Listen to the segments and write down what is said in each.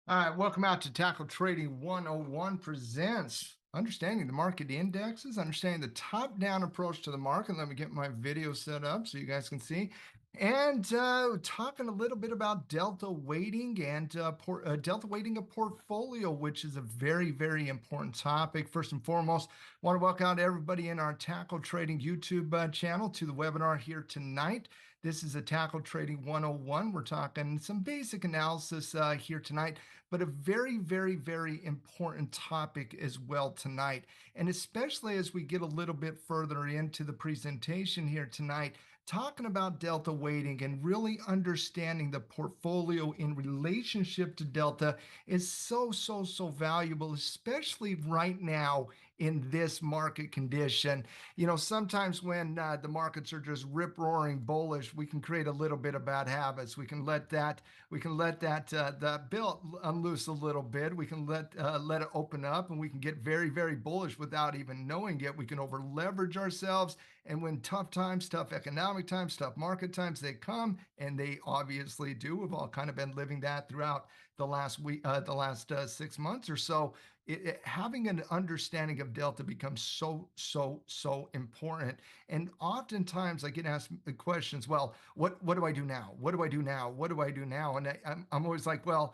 All right, welcome out to Tackle Trading 101 presents Understanding the Market Indexes, understanding the top-down approach to the market. Let me get my video set up so you guys can see. And talking a little bit about delta weighting and delta weighting a portfolio, which is a very, very important topic. First and foremost, want to welcome out everybody in our Tackle Trading YouTube channel to the webinar here tonight. This is a Tackle Trading 101. We're talking some basic analysis here tonight, but a very, very, very important topic as well tonight. And especially as we get a little bit further into the presentation here tonight, talking about delta weighting and really understanding the portfolio in relationship to delta is so, so, so valuable, especially right now in this market condition. You know, sometimes when the markets are just rip roaring bullish, we can create a little bit of bad habits. We can let that the bill unloose a little bit. We can let it open up, and we can get very, very bullish without even knowing it. We can over leverage ourselves, and when tough times, tough economic times, tough market times, they come, and they obviously do. We've all kind of been living that throughout the last week, the last 6 months or so. Having an understanding of delta becomes so important. And oftentimes I get asked questions, well, what do I do now? What do I do now? What do I do now? And I'm always like, well,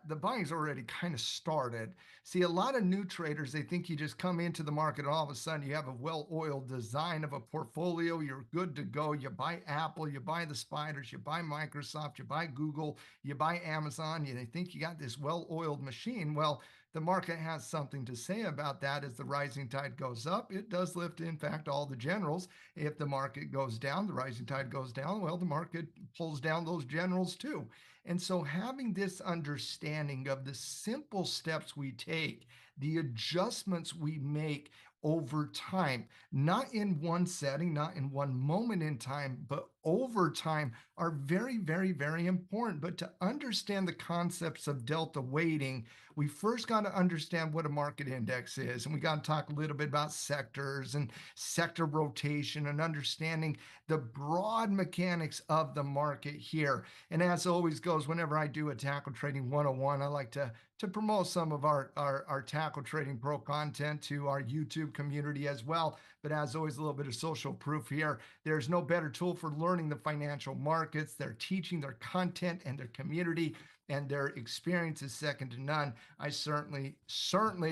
the buying's already kind of started. See, a lot of new traders, they think you just come into the market and all of a sudden you have a well-oiled design of a portfolio. You're good to go. You buy Apple, you buy the spiders, you buy Microsoft, you buy Google, you buy Amazon. They think you got this well-oiled machine. Well, the market has something to say about that. As the rising tide goes up, it does lift, in fact, all the generals. If the market goes down, the rising tide goes down, well, the market pulls down those generals too. And so having this understanding of the simple steps we take, the adjustments we make over time, not in one setting, not in one moment in time, but over time, are very, very, very important. But to understand the concepts of delta weighting, we first got to understand what a market index is. And we got to talk a little bit about sectors and sector rotation and understanding the broad mechanics of the market here. And as always goes, whenever I do a Tackle Trading 101, I like to promote some of our Tackle Trading Pro content to our YouTube community as well. But as always, a little bit of social proof here. There's no better tool for learning the financial markets. They're teaching their content and their community, and their experience is second to none. I certainly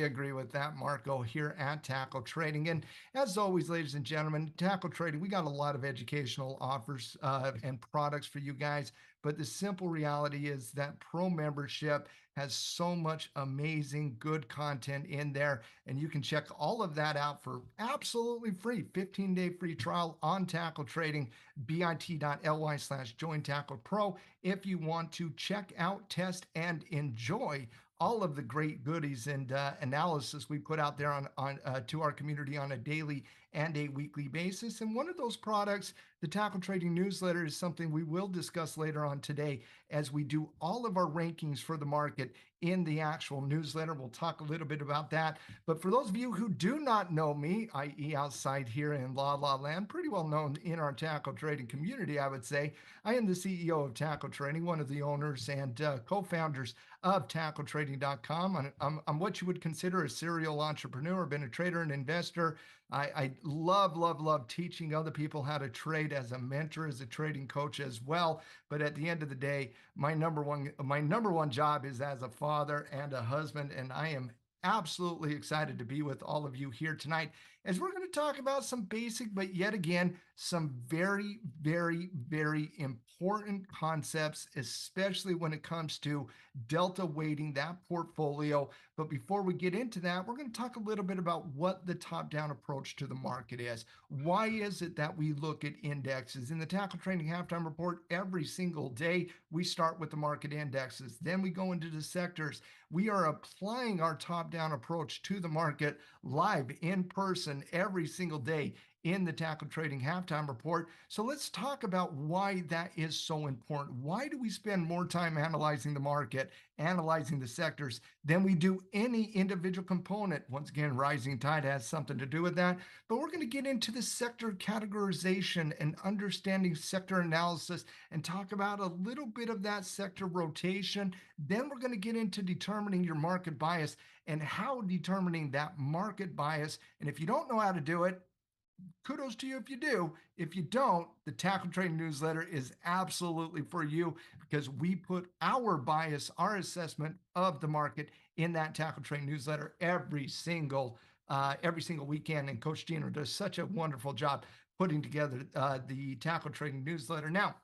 agree with that, Marco, here at Tackle Trading. And as always, ladies and gentlemen, Tackle Trading, we got a lot of educational offers and products for you guys. But the simple reality is that Pro membership has so much amazing, good content in there. And you can check all of that out for absolutely free. 15-day free trial on Tackle Trading, bit.ly/join Tackle Pro. If you want to check out, test, and enjoy all of the great goodies and analysis we put out there on to our community on a daily and a weekly basis. And one of those products, the Tackle Trading newsletter, is something we will discuss later on today as we do all of our rankings for the market in the actual newsletter. We'll talk a little bit about that. But for those of you who do not know me, i.e. outside here in La La Land, pretty well known in our Tackle Trading community, I would say, I am the CEO of Tackle Trading, one of the owners and co-founders of TackleTrading.com. I'm what you would consider a serial entrepreneur. I've been a trader and investor. I love teaching other people how to trade as a mentor, as a trading coach as well. But at the end of the day, my number one job is as a father and a husband, and I am absolutely excited to be with all of you here tonight as we're going to talk about some basic, but yet again, some very, very, very important concepts, especially when it comes to delta weighting that portfolio. But before we get into that, we're going to talk a little bit about what the top-down approach to the market is. Why is it that we look at indexes? In the Tackle Trading Halftime Report, every single day, we start with the market indexes. Then we go into the sectors. We are applying our top-down approach to the market live in person every single day in the Tackle Trading Halftime Report. So let's talk about why that is so important. Why do we spend more time analyzing the market, analyzing the sectors, than we do any individual component? Once again, rising tide has something to do with that. But we're going to get into the sector categorization and understanding sector analysis and talk about a little bit of that sector rotation. Then we're going to get into determining your market bias and how determining that market bias. And if you don't know how to do it, kudos to you if you do. If you don't, the Tackle Trading newsletter is absolutely for you because we put our bias, our assessment of the market in that Tackle Trading newsletter every single weekend. And Coach Gino does such a wonderful job putting together the Tackle Trading newsletter. Now,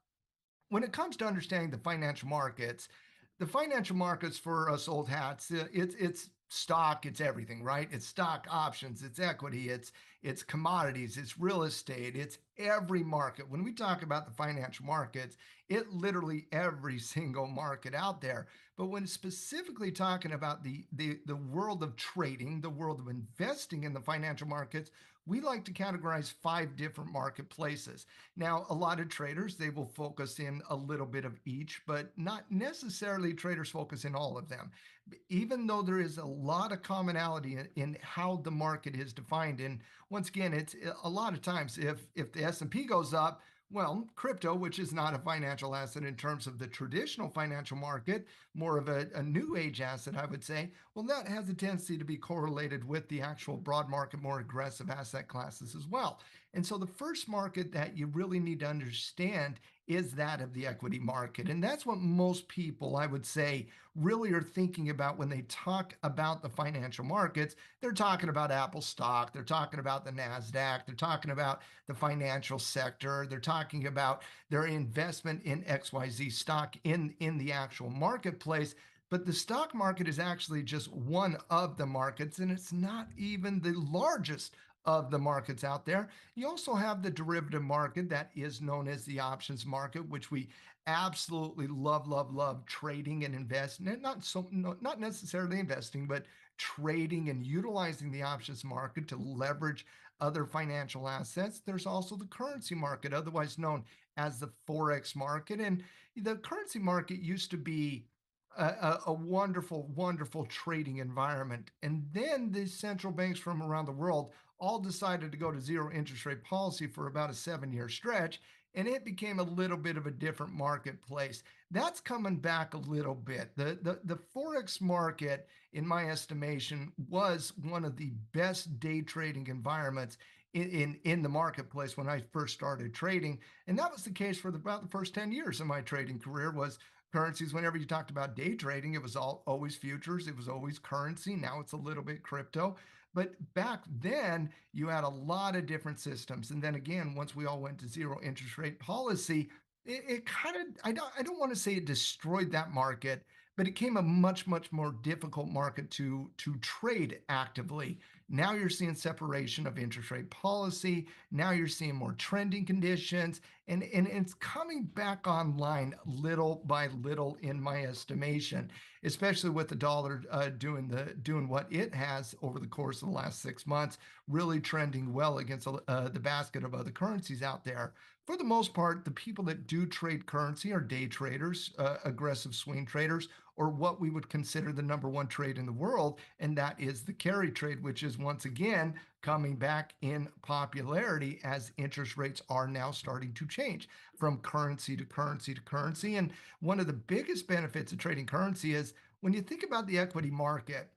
when it comes to understanding the financial markets for us old hats, it's stock, it's everything, right? It's stock, options, it's equity, it's commodities, it's real estate, it's every market. When we talk about the financial markets, it literally every single market out there. But when specifically talking about the world of trading, the world of investing in the financial markets, we like to categorize 5 different marketplaces. Now, a lot of traders, they will focus in a little bit of each, but not necessarily traders focus in all of them. Even though there is a lot of commonality in how the market is defined. And once again, it's a lot of times if the S&P goes up, well, crypto, which is not a financial asset in terms of the traditional financial market, more of a new age asset, I would say, well, that has a tendency to be correlated with the actual broad market, more aggressive asset classes as well. And so the first market that you really need to understand is that of the equity market. And that's what most people, I would say, really are thinking about when they talk about the financial markets. They're talking about Apple stock, they're talking about the NASDAQ, they're talking about the financial sector, they're talking about their investment in XYZ stock in the actual marketplace. But the stock market is actually just one of the markets, and it's not even the largest of the markets out there. You also have the derivative market that is known as the options market, which we absolutely love, love, love trading and investing. And not necessarily investing, but trading and utilizing the options market to leverage other financial assets. There's also the currency market, otherwise known as the Forex market. And the currency market used to be a wonderful, wonderful trading environment. And then the central banks from around the world all decided to go to zero interest rate policy for about a 7 year stretch. And it became a little bit of a different marketplace. That's coming back a little bit. The Forex market, in my estimation, was one of the best day trading environments in the marketplace when I first started trading. And that was the case for about the first 10 years of my trading career was currencies. Whenever you talked about day trading, it was always futures, it was always currency. Now it's a little bit crypto. But back then, you had a lot of different systems. And then again, once we all went to zero interest rate policy, it kind of, I don't want to say it destroyed that market, but it became a much, much more difficult market to trade actively. Now you're seeing separation of interest rate policy. Now you're seeing more trending conditions, and it's coming back online little by little, in my estimation, especially with the dollar doing what it has over the course of the last 6 months, really trending well against the basket of other currencies out there. For the most part, the people that do trade currency are day traders, aggressive swing traders, or what we would consider the number one trade in the world, and that is the carry trade, which is once again coming back in popularity as interest rates are now starting to change from currency to currency to currency. And one of the biggest benefits of trading currency is when you think about the equity market,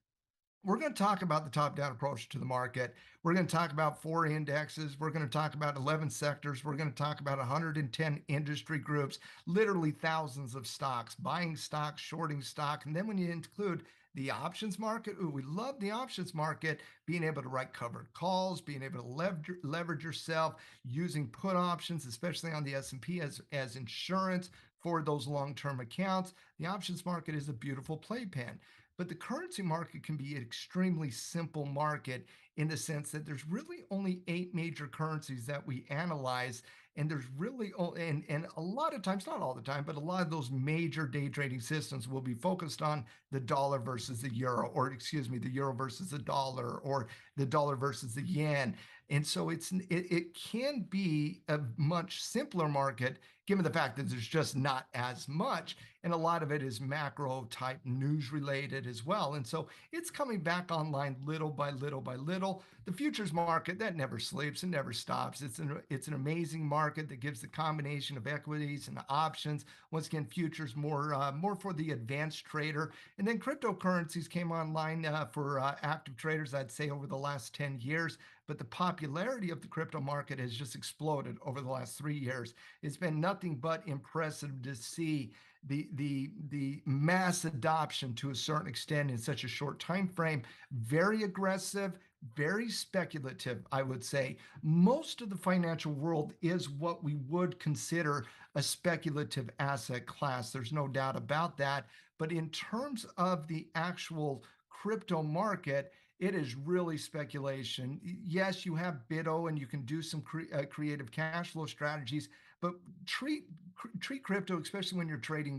we're going to talk about the top down approach to the market. We're going to talk about 4 indexes. We're going to talk about 11 sectors. We're going to talk about 110 industry groups, literally thousands of stocks, buying stock, shorting stock. And then when you include the options market, ooh, we love the options market, being able to write covered calls, being able to leverage yourself using put options, especially on the S&P as insurance for those long-term accounts. The options market is a beautiful playpen. But the currency market can be an extremely simple market in the sense that there's really only 8 major currencies that we analyze. And there's really, and a lot of times, not all the time, but a lot of those major day trading systems will be focused on the dollar versus the euro, or excuse me, the euro versus the dollar, or the dollar versus the yen. And so it can be a much simpler market given the fact that there's just not as much. And a lot of it is macro type news related as well. And so it's coming back online little by little by little. The futures market, that never sleeps and never stops. It's an amazing market that gives the combination of equities and options. Once again, futures more for the advanced trader. And then cryptocurrencies came online for active traders, I'd say, over the last 10 years. But the popularity of the crypto market has just exploded over the last 3 years. It's been nothing but impressive to see the mass adoption to a certain extent in such a short time frame. Very aggressive, very speculative, I would say. Most of the financial world is what we would consider a speculative asset class. There's no doubt about that. But in terms of the actual crypto market, it is really speculation. Yes, you have BITO and you can do some creative cash flow strategies, but treat crypto, especially when you're trading,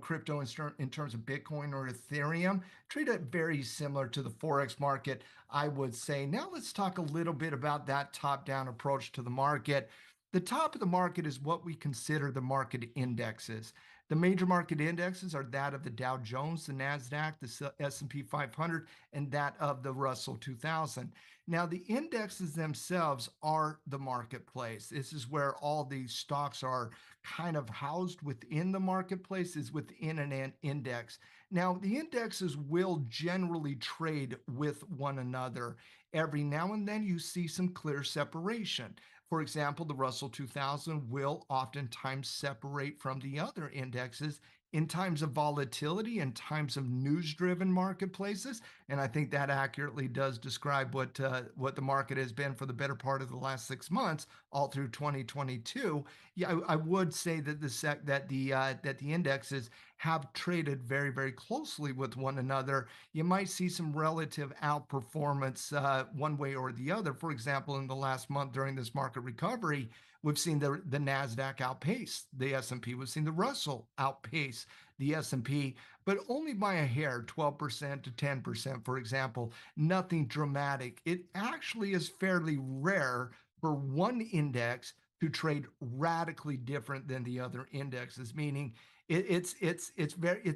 crypto in terms of Bitcoin or Ethereum, treat it very similar to the forex market, I would say. Now let's talk a little bit about that top-down approach to the market. The top of the market is what we consider the market indexes. The major market indexes are that of the Dow Jones, the Nasdaq, the S&P 500, and that of the Russell 2000. Now, the indexes themselves are the marketplace. This is where all these stocks are kind of housed within the marketplace, is within an index. Now, the indexes will generally trade with one another. Every now and then you see some clear separation. For example, the Russell 2000 will oftentimes separate from the other indexes in times of volatility and times of news-driven marketplaces. And I think that accurately does describe what the market has been for the better part of the last 6 months, all through 2022. Yeah, I would say that the indexes have traded very, very closely with one another. You might see some relative outperformance one way or the other. For example, in the last month during this market recovery, we've seen the Nasdaq outpace the S&P. We've seen the Russell outpace the S&P, but only by a hair, 12% to 10%, for example. Nothing dramatic. It actually is fairly rare for one index to trade radically different than the other indexes, meaning it's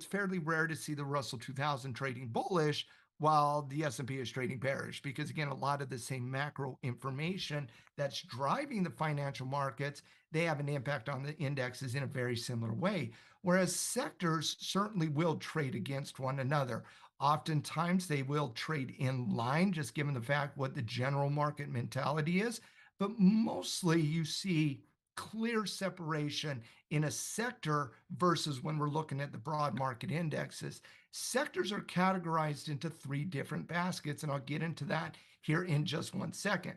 fairly rare to see the Russell 2000 trading bullish while the S&P is trading bearish, because again, a lot of the same macro information that's driving the financial markets, they have an impact on the indexes in a very similar way. Whereas sectors certainly will trade against one another. Oftentimes they will trade in line, just given the fact what the general market mentality is. But mostly you see clear separation in a sector versus when we're looking at the broad market indexes. Sectors are categorized into 3 different baskets, and I'll get into that here in just one second.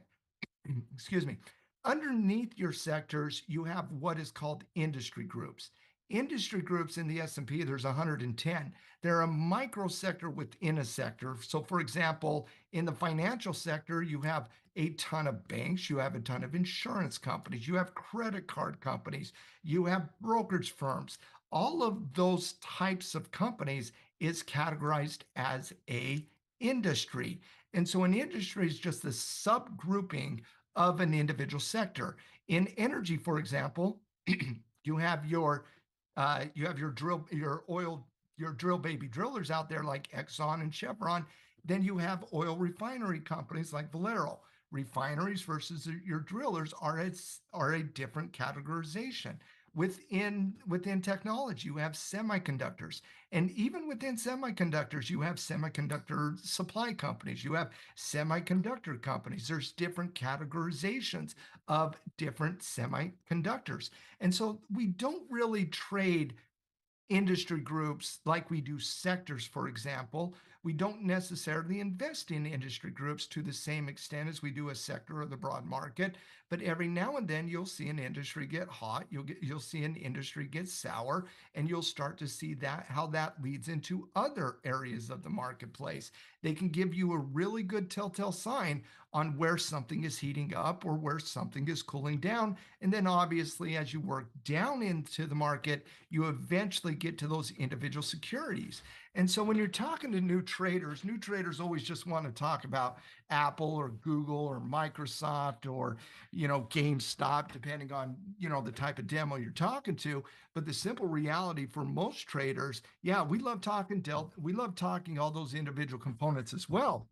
Excuse me. Underneath your sectors, you have what is called industry groups. Industry groups in the S&P, there's 110. They're a micro sector within a sector. So for example, in the financial sector, you have a ton of banks, you have a ton of insurance companies, you have credit card companies, you have brokerage firms. All of those types of companies is categorized as a industry. And so an industry is just a subgrouping of an individual sector. In energy, for example, you have your drill baby drillers out there like Exxon and Chevron. Then you have oil refinery companies like Valero. Refineries versus your drillers are a different categorization. Within technology, you have semiconductors. And even within semiconductors, you have semiconductor supply companies, you have semiconductor companies. There's different categorizations of different semiconductors. And so we don't really trade industry groups like we do sectors, for example. We don't necessarily invest in industry groups to the same extent as we do a sector or the broad market, but every now and then you'll see an industry get hot, you'll see an industry get sour, and you'll start to see that how that leads into other areas of the marketplace. They can give you a really good telltale sign on where something is heating up or where something is cooling down. And then obviously, as you work down into the market, you eventually get to those individual securities. And so when you're talking to new traders always just want to talk about Apple or Google or Microsoft or, GameStop, depending on, the type of demo you're talking to. But the simple reality for most traders, yeah, we love talking Delta, we love talking all those individual components as well.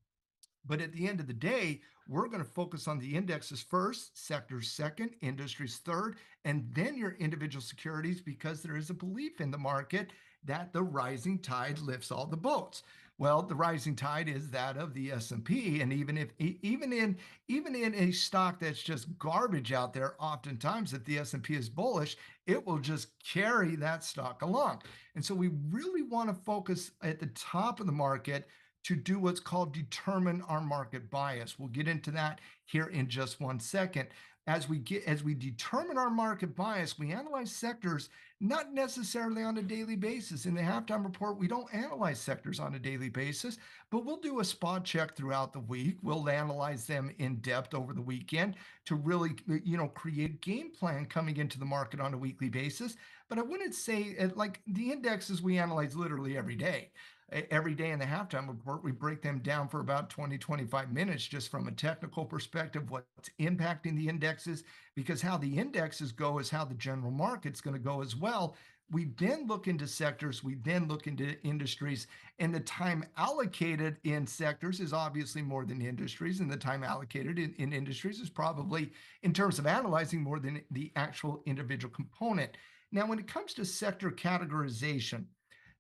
But at the end of the day, we're going to focus on the indexes first, sectors second, industries third, and then your individual securities, because there is a belief in the market that the rising tide lifts all the boats. Well, the rising tide is that of the S&P, and even in a stock that's just garbage out there, oftentimes if the S&P is bullish, it will just carry that stock along. And so we really want to focus at the top of the market to do what's called determine our market bias. We'll get into that here in just one second. As we determine our market bias, we analyze sectors not necessarily on a daily basis. In the halftime report, we don't analyze sectors on a daily basis, but we'll do a spot check throughout the week. We'll analyze them in depth over the weekend to really, create a game plan coming into the market on a weekly basis. But I wouldn't say like the indexes we analyze literally every day. Every day in the halftime report, we break them down for about 20, 25 minutes just from a technical perspective, what's impacting the indexes, because how the indexes go is how the general market's going to go as well. We then look into sectors, we then look into industries, and the time allocated in sectors is obviously more than industries, and the time allocated in industries is probably, in terms of analyzing, more than the actual individual component. Now, when it comes to sector categorization,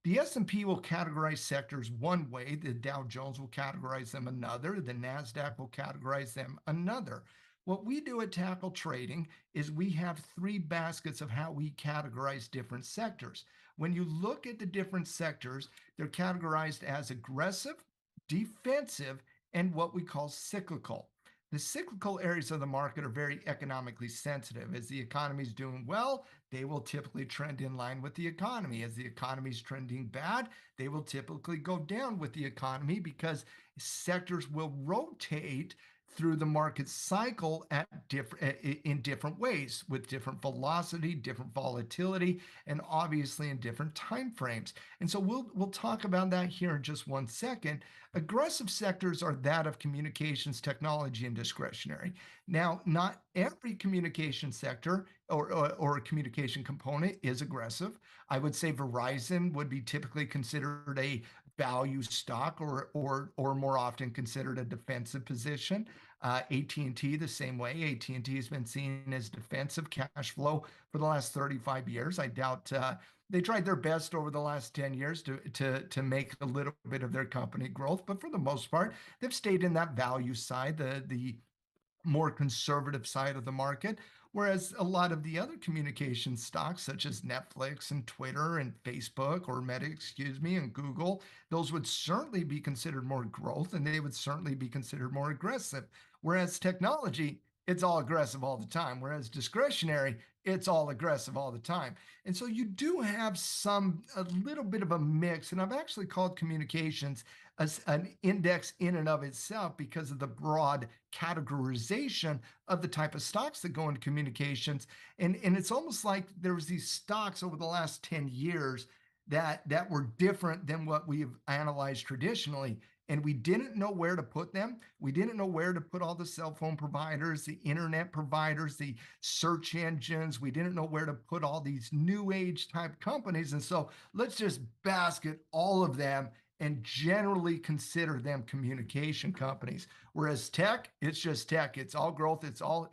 the S&P will categorize sectors one way, the Dow Jones will categorize them another, the NASDAQ will categorize them another. What we do at Tackle Trading is we have three baskets of how we categorize different sectors. When you look at the different sectors, they're categorized as aggressive, defensive, and what we call cyclical. The cyclical areas of the market are very economically sensitive. As the economy is doing well, they will typically trend in line with the economy. As the economy is trending bad, they will typically go down with the economy because sectors will rotate through the market cycle in different ways, with different velocity, different volatility, and obviously in different time frames. And so we'll talk about that here in just one second. Aggressive sectors are that of communications, technology, and discretionary. Now, not every communication sector or communication component is aggressive. I would say Verizon would be typically considered a value stock, or more often considered a defensive position. AT&T the same way. AT&T has been seen as defensive cash flow for the last 35 years. I doubt they tried their best over the last 10 years to make a little bit of their company growth, but for the most part, they've stayed in that value side, the more conservative side of the market. Whereas a lot of the other communication stocks, such as Netflix and Twitter and Facebook, or Meta, excuse me, and Google, those would certainly be considered more growth, and they would certainly be considered more aggressive. Whereas technology, it's all aggressive all the time. Whereas discretionary, it's all aggressive all the time. And so you do have a little bit of a mix. And I've actually called communications as an index in and of itself because of the broad categorization of the type of stocks that go into communications. And it's almost like there was these stocks over the last 10 years that were different than what we've analyzed traditionally. And we didn't know where to put them. We didn't know where to put all the cell phone providers, the internet providers, the search engines. We didn't know where to put all these new age type companies. And so let's just basket all of them and generally consider them communication companies. Whereas tech, it's just tech. It's all growth. It's all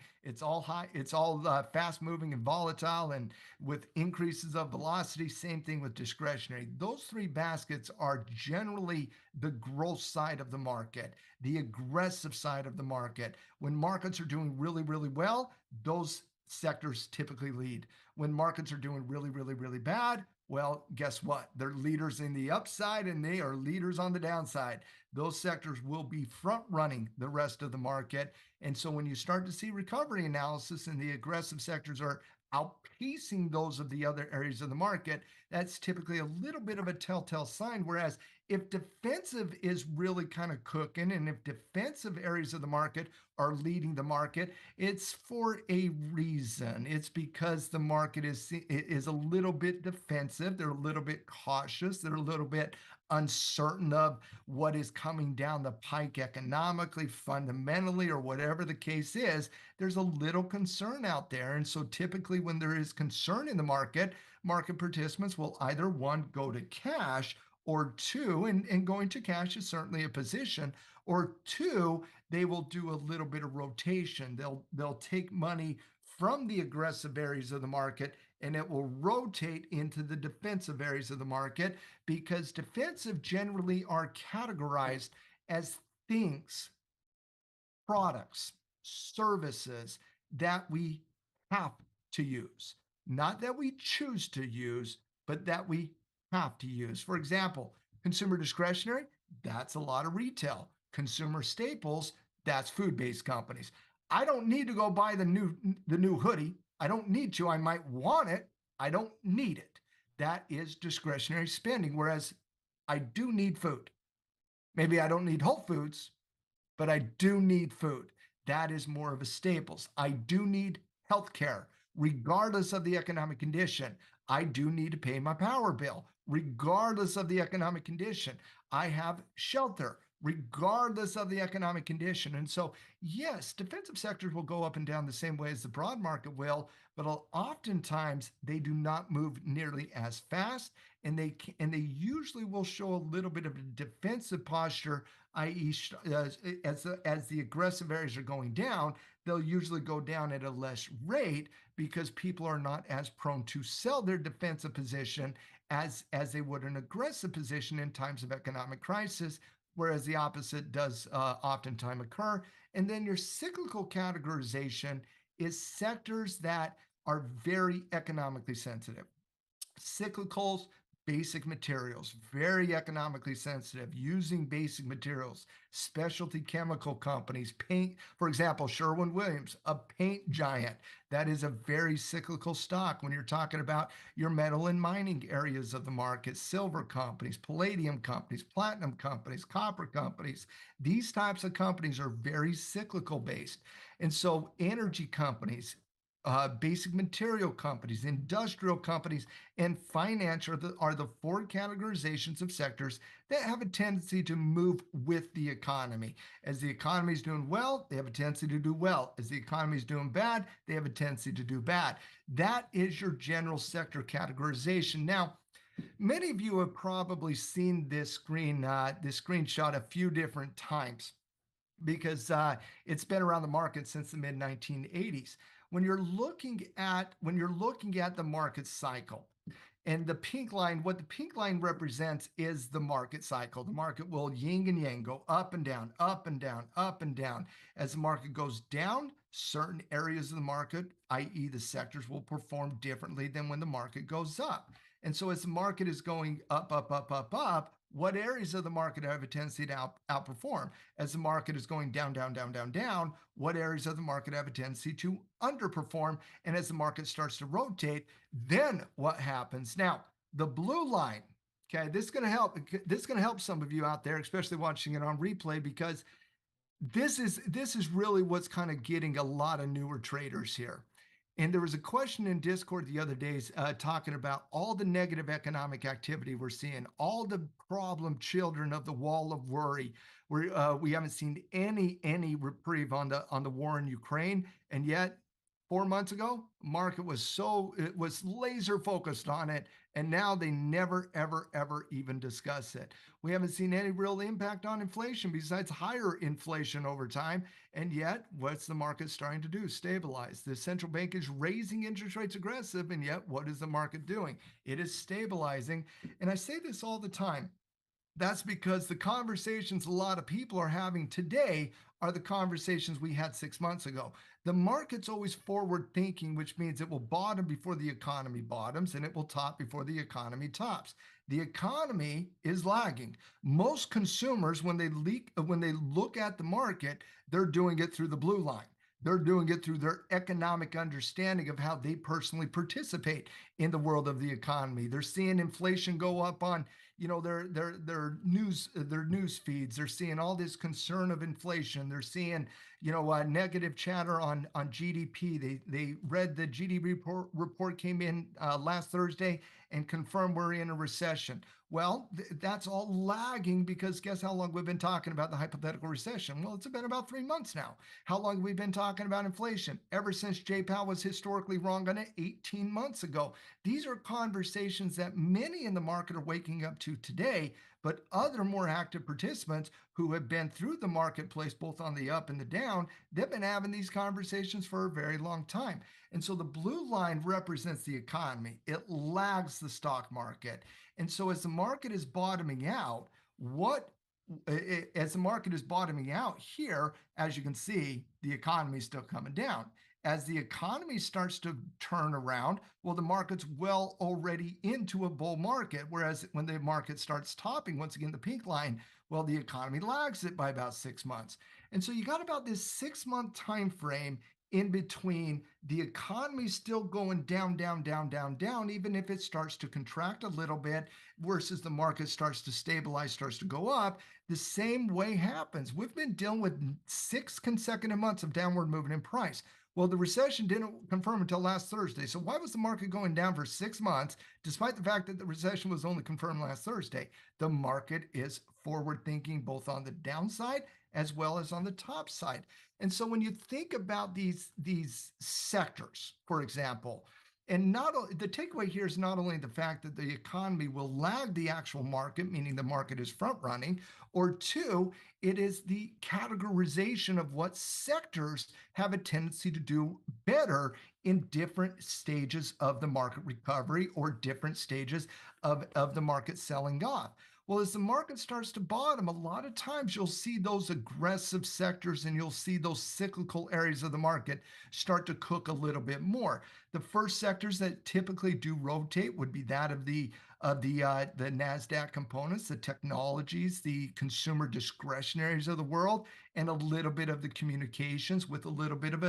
high. It's all fast moving and volatile, and with increases of velocity. Same thing with discretionary. Those three baskets are generally the growth side of the market, the aggressive side of the market. When markets are doing really, really well, those sectors typically lead. When markets are doing really, really, really bad, Well, guess what? They're leaders in the upside and they are leaders on the downside. Those sectors will be front running the rest of the market. And so when you start to see recovery analysis and the aggressive sectors are outpacing those of the other areas of the market, that's typically a little bit of a telltale sign. Whereas if defensive is really kind of cooking and if defensive areas of the market are leading the market, it's for a reason. It's because the market is a little bit defensive. They're a little bit cautious. They're a little bit uncertain of what is coming down the pike economically, fundamentally, or whatever the case is. There's a little concern out there. And so typically when there is concern in the market, market participants will either one, go to cash, or two, and going to cash is certainly a position, or two, they will do a little bit of rotation. They'll take money from the aggressive areas of the market and it will rotate into the defensive areas of the market because defensive generally are categorized as things, products, services that we have to use. Not that we choose to use, but that we have to use. For example, consumer discretionary, that's a lot of retail. Consumer staples, that's food-based companies. I don't need to go buy the new hoodie. I don't need to. I might want it. I don't need it. That is discretionary spending. Whereas I do need food. Maybe I don't need Whole Foods, but I do need food. That is more of a staples. I do need healthcare, regardless of the economic condition. I do need to pay my power bill, regardless of the economic condition. I have shelter, regardless of the economic condition. And so, yes, defensive sectors will go up and down the same way as the broad market will, but oftentimes they do not move nearly as fast, and they usually will show a little bit of a defensive posture, i.e., as the aggressive areas are going down, they'll usually go down at a less rate because people are not as prone to sell their defensive position as they would an aggressive position in times of economic crisis, whereas the opposite does oftentimes occur. And then your cyclical categorization is sectors that are very economically sensitive. Cyclicals, basic materials, very economically sensitive, using basic materials, specialty chemical companies, paint, for example, Sherwin Williams, a paint giant. That is a very cyclical stock when you're talking about your metal and mining areas of the market, silver companies, palladium companies, platinum companies, copper companies. These types of companies are very cyclical based. And so energy companies, basic material companies, industrial companies, and finance are the four categorizations of sectors that have a tendency to move with the economy. As the economy is doing well, they have a tendency to do well. As the economy is doing bad, they have a tendency to do bad. That is your general sector categorization. Now, many of you have probably seen this screenshot a few different times because it's been around the market since the mid 1980s. When you're looking at the market cycle, and the pink line, what the pink line represents is the market cycle. The market will yin and yang, go up and down, up and down, up and down. As the market goes down, certain areas of the market, i.e., the sectors, will perform differently than when the market goes up. And so, as the market is going up, up, up, up, up, what areas of the market have a tendency to outperform? As the market is going down, down, down, down, down, what areas of the market have a tendency to underperform? And as the market starts to rotate, then what happens? Now, the blue line, okay, this is going to help. This is going to help some of you out there, especially watching it on replay, because this is really what's kind of getting a lot of newer traders here. And there was a question in Discord the other days talking about all the negative economic activity we're seeing, all the problem children of the wall of worry. We haven't seen any reprieve on the war in Ukraine, and yet 4 months ago, market was laser focused on it, and now they never ever ever even discuss it. We haven't seen any real impact on inflation besides higher inflation over time, and yet what's the market starting to do? Stabilize. The central bank is raising interest rates aggressive, and yet what is the market doing? It is stabilizing. And I say this all the time. That's because the conversations a lot of people are having today are the conversations we had 6 months ago. The market's always forward thinking, which means it will bottom before the economy bottoms and it will top before the economy tops. The economy is lagging. Most consumers, when they look at the market, they're doing it through the blue line. They're doing it through their economic understanding of how they personally participate in the world of the economy. They're seeing inflation go up on their news feeds. They're seeing all this concern of inflation. They're seeing negative chatter on GDP. They read the GDP report came in last Thursday and confirmed we're in a recession. Well, that's all lagging because guess how long we've been talking about the hypothetical recession? Well, it's been about 3 months now. How long have we been talking about inflation? Ever since Jay Powell was historically wrong on it 18 months ago. These are conversations that many in the market are waking up to today, but other more active participants who have been through the marketplace, both on the up and the down, they've been having these conversations for a very long time. And so the blue line represents the economy, it lags the stock market. And so as the market is bottoming out, what as the market is bottoming out here, as you can see, the economy is still coming down. As the economy starts to turn around, well, the market's well already into a bull market. Whereas when the market starts topping, once again, the pink line, well, the economy lags it by about 6 months. And so you got about this 6 month time frame in between the economy still going down, down, down, down, down, even if it starts to contract a little bit versus the market starts to stabilize, starts to go up. The same way happens. We've been dealing with 6 consecutive months of downward movement in price. Well, the recession didn't confirm until last Thursday. So why was the market going down for 6 months, despite the fact that the recession was only confirmed last Thursday? The market is forward thinking both on the downside as well as on the top side. And so when you think about these sectors, for example, and not the takeaway here is not only the fact that the economy will lag the actual market, meaning the market is front running, or two, it is the categorization of what sectors have a tendency to do better in different stages of the market recovery or different stages of the market selling off. Well, as the market starts to bottom, a lot of times you'll see those aggressive sectors and you'll see those cyclical areas of the market start to cook a little bit more. The first sectors that typically do rotate would be that of the Nasdaq components, the technologies, the consumer discretionaries of the world, and a little bit of the communications with a little bit of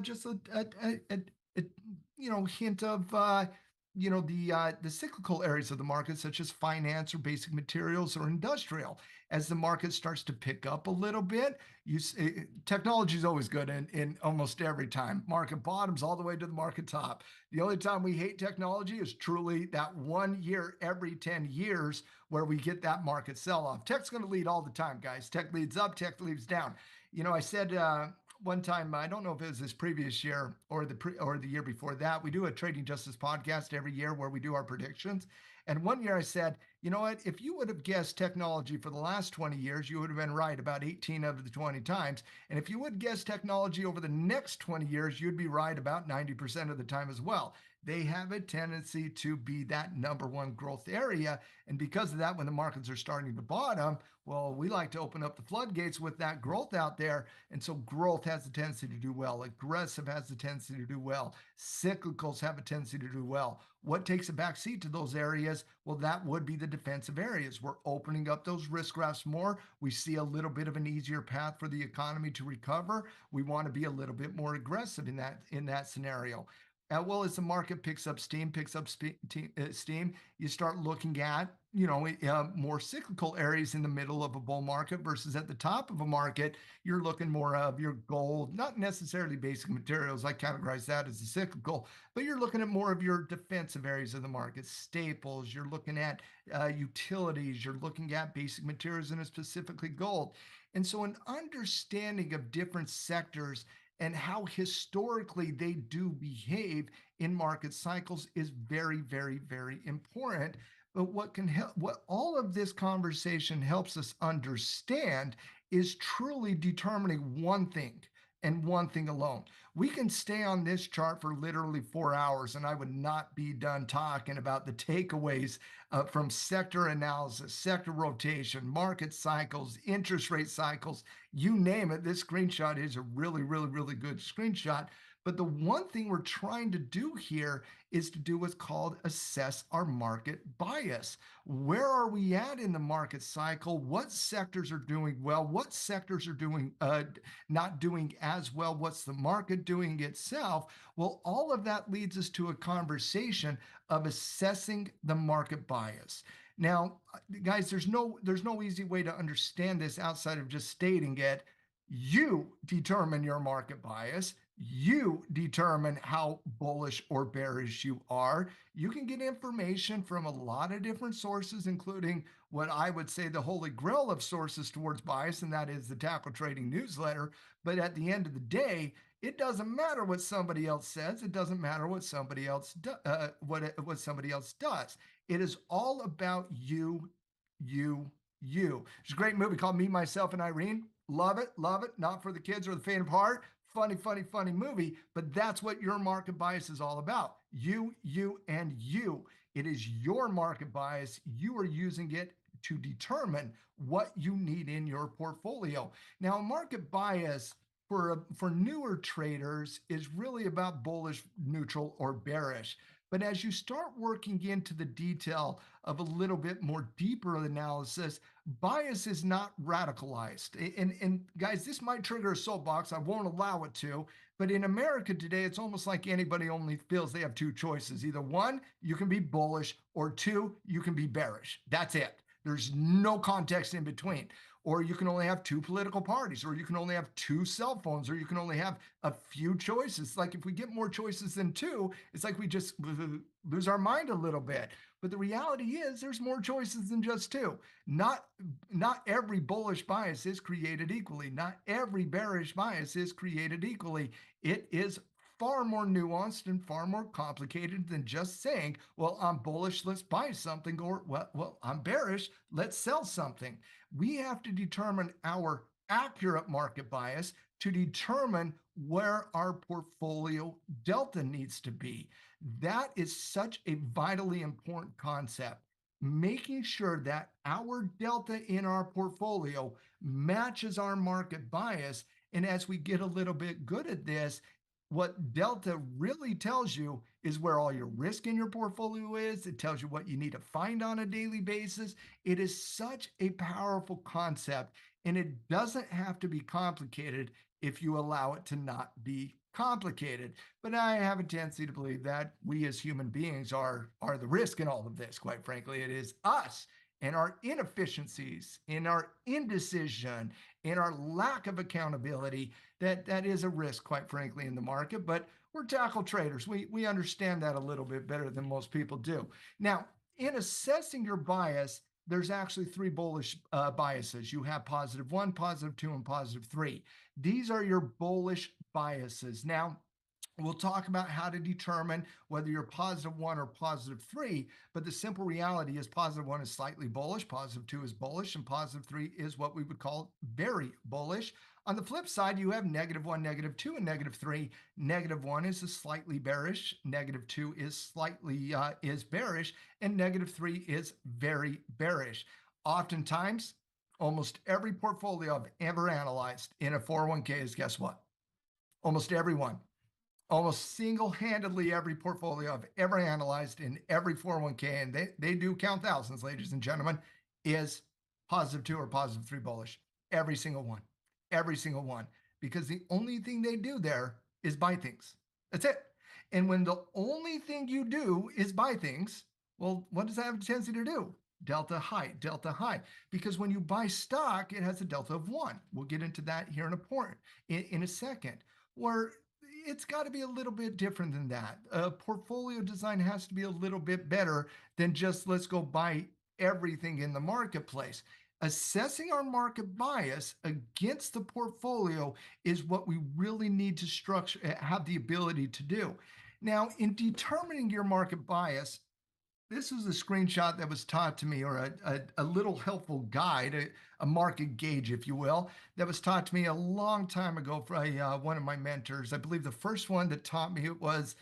just a hint of the cyclical areas of the market, such as finance or basic materials or industrial. As the market starts to pick up a little bit, technology is always good in almost every time. Market bottoms all the way to the market top. The only time we hate technology is truly that 1 year every 10 years where we get that market sell off. Tech's going to lead all the time, guys. Tech leads up, tech leads down. I said one time, I don't know if it was this previous year or the year before that, we do a Trading Justice podcast every year where we do our predictions. And one year I said, you know what, if you would have guessed technology for the last 20 years, you would have been right about 18 of the 20 times. And if you would guess technology over the next 20 years, you'd be right about 90% of the time as well. They have a tendency to be that number one growth area. And because of that, when the markets are starting to bottom, well, we like to open up the floodgates with that growth out there. And so growth has a tendency to do well. Aggressive has a tendency to do well. Cyclicals have a tendency to do well. What takes a backseat to those areas? Well, that would be the defensive areas. We're opening up those risk graphs more. We see a little bit of an easier path for the economy to recover. We want to be a little bit more aggressive in that scenario. As well as the market picks up steam, you start looking at more cyclical areas in the middle of a bull market versus at the top of a market. You're looking more of your gold, not necessarily basic materials. I categorize that as a cyclical, but you're looking at more of your defensive areas of the market, staples. You're looking at utilities. You're looking at basic materials and specifically gold. And so an understanding of different sectors and how historically they do behave in market cycles is very, very, very important. But what all of this conversation helps us understand is truly determining one thing. and one thing alone. We can stay on this chart for literally 4 hours, and I would not be done talking about the takeaways from sector analysis, sector rotation, market cycles, interest rate cycles, you name it. This screenshot is a really, really, really good screenshot. But the one thing we're trying to do here is to do what's called assess our market bias. Where are we at in the market cycle? What sectors are doing well? What sectors are doing not doing as well? What's the market doing itself? Well, all of that leads us to a conversation of assessing the market bias. Now, guys, there's no easy way to understand this outside of just stating it. You determine your market bias. You determine how bullish or bearish you are. You can get information from a lot of different sources, including what I would say the holy grail of sources towards bias, and that is the Tackle Trading newsletter. But at the end of the day, it doesn't matter what somebody else says. It doesn't matter what somebody else what somebody else does. It is all about you, you. There's a great movie called Me, Myself, and Irene. Love it, love it. Not for the kids or the faint of heart. Funny, funny, funny movie, but that's what your market bias is all about. You, and you. It is your market bias. You are using it to determine what you need in your portfolio. Now, market bias for newer traders is really about bullish, neutral, or bearish. But as you start working into the detail of a little bit more deeper analysis, bias is not radicalized. And guys, this might trigger a soapbox. I won't allow it to. But in America today, it's almost like anybody only feels they have two choices. Either one, you can be bullish, or two, you can be bearish. That's it. There's no context in between. Or you can only have two political parties, or you can only have two cell phones, or you can only have a few choices. Like if we get more choices than two, it's like we just lose our mind a little bit. But the reality is there's more choices than just two. Not every bullish bias is created equally. Not every bearish bias is created equally. It is far more nuanced and far more complicated than just saying, well, I'm bullish, let's buy something, or well, I'm bearish, let's sell something. We have to determine our accurate market bias to determine where our portfolio delta needs to be. That is such a vitally important concept. Making sure that our delta in our portfolio matches our market bias. And as we get a little bit good at this, what delta really tells you is where all your risk in your portfolio is. It tells you what you need to find on a daily basis. It is such a powerful concept, and it doesn't have to be complicated if you allow it to not be complicated. But I have a tendency to believe that we as human beings are the risk in all of this. Quite frankly, it is us and our inefficiencies, in our indecision, in our lack of accountability that is a risk, quite frankly, in the market. But we're tackle traders. We understand that a little bit better than most people do. Now, in assessing your bias, there's actually three bullish biases. You have positive one, positive two, and positive three. These are your bullish biases. Now, we'll talk about how to determine whether you're positive one or positive three, but the simple reality is positive one is slightly bullish, positive two is bullish, and positive three is what we would call very bullish. On the flip side, you have negative one, negative two, and negative three. Negative one is a slightly bearish, negative two is slightly is bearish, and negative three is very bearish. Oftentimes, almost every portfolio I've ever analyzed in a 401k is, guess what? Almost everyone. Almost single-handedly every portfolio I've ever analyzed in every 401k, and they do count thousands, ladies and gentlemen, is positive two or positive three bullish. Every single one. Every single one. Because the only thing they do there is buy things. That's it. And when the only thing you do is buy things, well, what does that have a tendency to do? Delta high, delta high. Because when you buy stock, it has a delta of one. We'll get into that here in a second. Where it's got to be a little bit different than that. Portfolio design has to be a little bit better than just let's go buy everything in the marketplace. Assessing our market bias against the portfolio is what we really need to structure, have the ability to do. Now, in determining your market bias, This is a screenshot that was taught to me, or a little helpful guide, a market gauge, if you will, that was taught to me a long time ago by one of my mentors. I believe the first one that taught me it was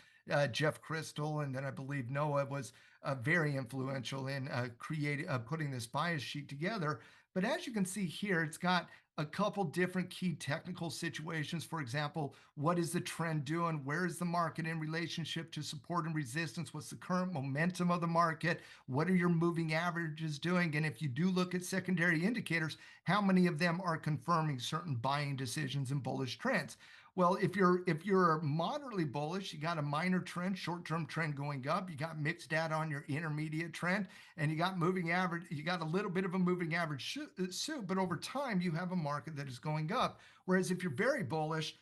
Jeff Crystal, and then I believe Noah was very influential in creating, putting this bias sheet together. But as you can see here, it's got a couple different key technical situations. For example, what is the trend doing? Where is the market in relationship to support and resistance? What's the current momentum of the market? What are your moving averages doing? And if you do look at secondary indicators, how many of them are confirming certain buying decisions and bullish trends? Well, if you're moderately bullish, you got a minor trend, short-term trend going up, you got mixed data on your intermediate trend, and you got moving average, you got a little bit of a moving average suit, but over time you have a market that is going up. Whereas if you're very bullish,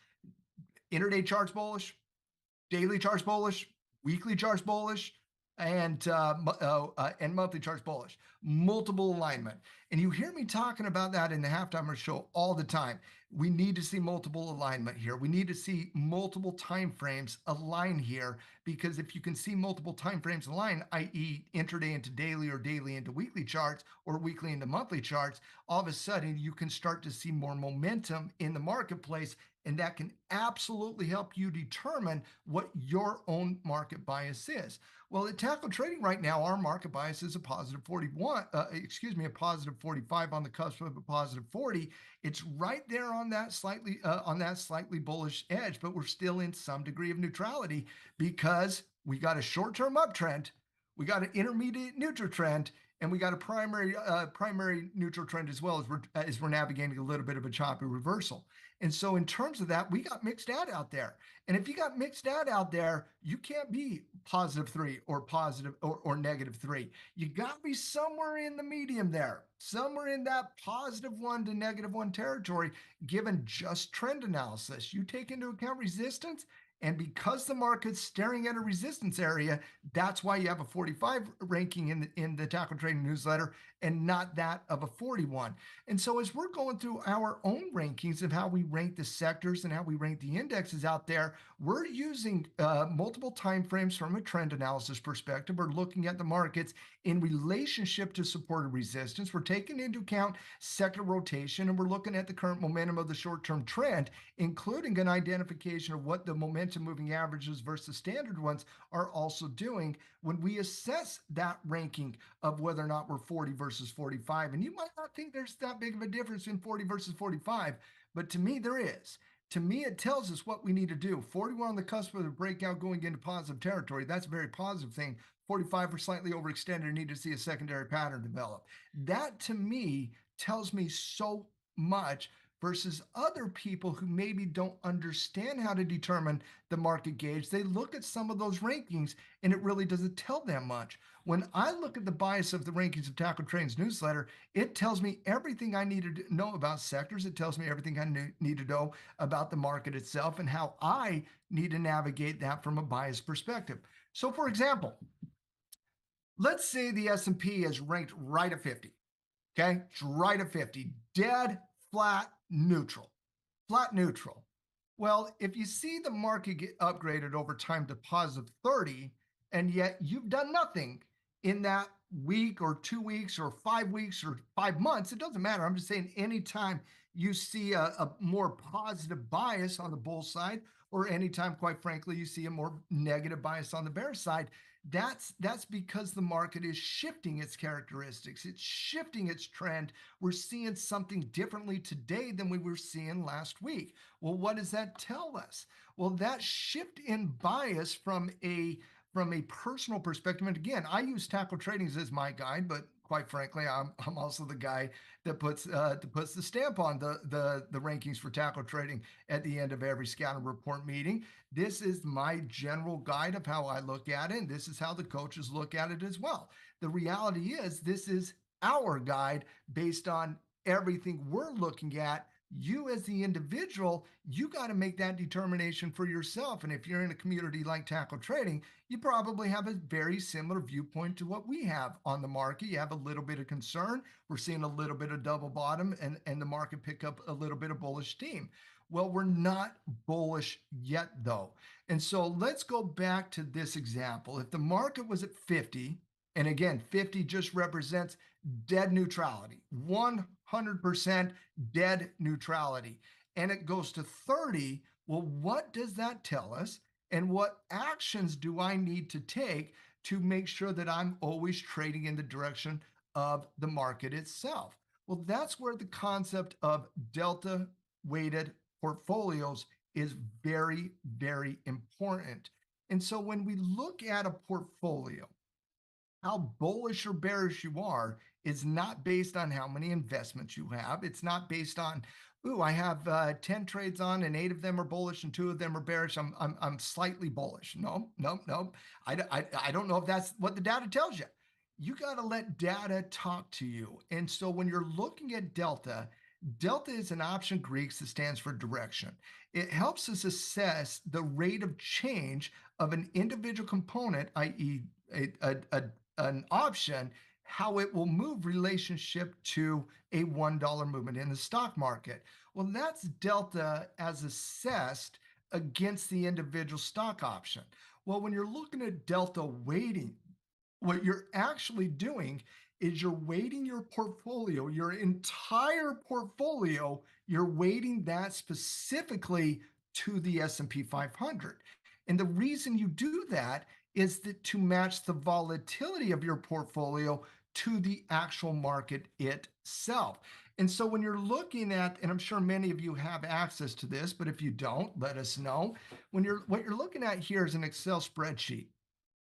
intraday charts bullish, daily charts bullish, weekly charts bullish, and monthly charts bullish, multiple alignment. And you hear me talking about that in the halftimer show all the time. We need to see multiple alignment here. We need to see multiple time frames align here, because if you can see multiple time frames align, i.e., intraday into daily or daily into weekly charts or weekly into monthly charts, all of a sudden you can start to see more momentum in the marketplace, and that can absolutely help you determine what your own market bias is. Well, at Tackle Trading right now, our market bias is a positive 41, a positive 45 on the cusp of a positive 40. It's right there on that slightly bullish edge, but we're still in some degree of neutrality because we got a short-term uptrend, we got an intermediate neutral trend, and we got a primary neutral trend as well, as we're navigating a little bit of a choppy reversal. And so in terms of that, we got mixed data out there. And if you got mixed data out there, you can't be +3 or positive or -3. You got to be somewhere in the medium there, somewhere in that +1 to -1 territory, given just trend analysis. You take into account resistance, and because the market's staring at a resistance area, that's why you have a 45 ranking in the Tackle Trading newsletter and not that of a 41. And so as we're going through our own rankings of how we rank the sectors and how we rank the indexes out there, we're using multiple time frames from a trend analysis perspective. We're looking at the markets in relationship to support and resistance. We're taking into account sector rotation, and we're looking at the current momentum of the short-term trend, including an identification of what the momentum moving averages versus standard ones are also doing when we assess that ranking of whether or not we're 40 versus 45. And you might not think there's that big of a difference in 40 versus 45, but to me, there is. To me, it tells us what we need to do. 41 on the cusp of the breakout going into positive territory. That's a very positive thing. 45 for slightly overextended, need to see a secondary pattern develop. That to me tells me so much versus other people who maybe don't understand how to determine the market gauge. They look at some of those rankings and it really doesn't tell them much. When I look at the bias of the rankings of Tackle Trading's newsletter, it tells me everything I need to know about sectors. It tells me everything I need to know about the market itself and how I need to navigate that from a bias perspective. So for example, let's say the S&P is ranked right at 50. Okay, it's right at 50, dead flat neutral, flat neutral. Well, if you see the market get upgraded over time to positive 30, and yet you've done nothing in that week or 2 weeks or 5 weeks or 5 months, it doesn't matter. I'm just saying anytime you see a more positive bias on the bull side, or anytime, quite frankly, you see a more negative bias on the bear side, that's because the market is shifting its characteristics. It's shifting its trend. We're seeing something differently today than we were seeing last week. Well, what does that tell us? Well, that shift in bias from a personal perspective, and again, I use Tackle Tradings as my guide, but quite frankly, I'm also the guy that puts the stamp on the rankings for Tackle Trading at the end of every scouting report meeting. This is my general guide of how I look at it, and this is how the coaches look at it as well. The reality is, this is our guide based on everything we're looking at. You as the individual, you got to make that determination for yourself. And if you're in a community like Tackle Trading, you probably have a very similar viewpoint to what we have on the market. You have a little bit of concern. We're seeing a little bit of double bottom, and the market pick up a little bit of bullish steam. Well, we're not bullish yet, though. And so let's go back to this example. If the market was at 50, And again, 50 just represents dead neutrality, 100% dead neutrality. And it goes to 30. Well, what does that tell us? And what actions do I need to take to make sure that I'm always trading in the direction of the market itself? Well, that's where the concept of delta weighted portfolios is very, very important. And so when we look at a portfolio, how bullish or bearish you are is not based on how many investments you have. It's not based on, ooh, I have 10 trades on and 8 of them are bullish and 2 of them are bearish. I'm slightly bullish. No, no, no. I don't know if that's what the data tells you. You got to let data talk to you. And so when you're looking at delta, delta is an option Greek that stands for direction. It helps us assess the rate of change of an individual component, i.e., an option, how it will move relationship to a $1 movement in the stock market. Well, that's delta as assessed against the individual stock option. Well, when you're looking at delta weighting, what you're actually doing is you're weighting your portfolio, your entire portfolio, you're weighting that specifically to the S&P 500. And the reason you do that is that to match the volatility of your portfolio to the actual market itself. And so when you're looking at, and I'm sure many of you have access to this, but if you don't, let us know. What you're looking at here is an Excel spreadsheet.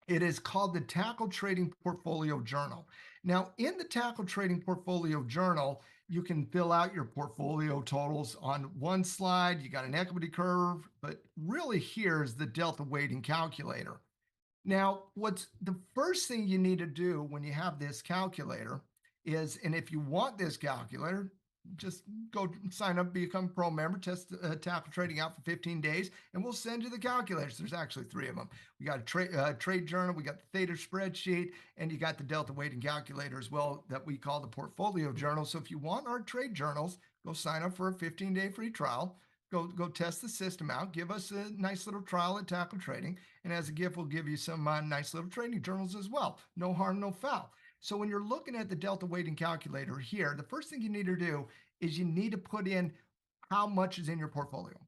It is called the Tackle Trading Portfolio Journal. Now, in the Tackle Trading Portfolio Journal, you can fill out your portfolio totals on one slide. You got an equity curve, but really here's the delta weighting calculator. Now, what's the first thing you need to do when you have this calculator is, and if you want this calculator, just go sign up, become a pro member, test Tackle Trading out for 15 days, and we'll send you the calculators. There's actually 3 of them. We got a trade journal, we got the theta spreadsheet, and you got the delta weighting calculator as well that we call the portfolio journal. So if you want our trade journals, go sign up for a 15-day free trial. Go test the system out. Give us a nice little trial at Tackle Trading. And as a gift, we'll give you some nice little trading journals as well. No harm, no foul. So when you're looking at the delta weighting calculator here, the first thing you need to do is you need to put in how much is in your portfolio.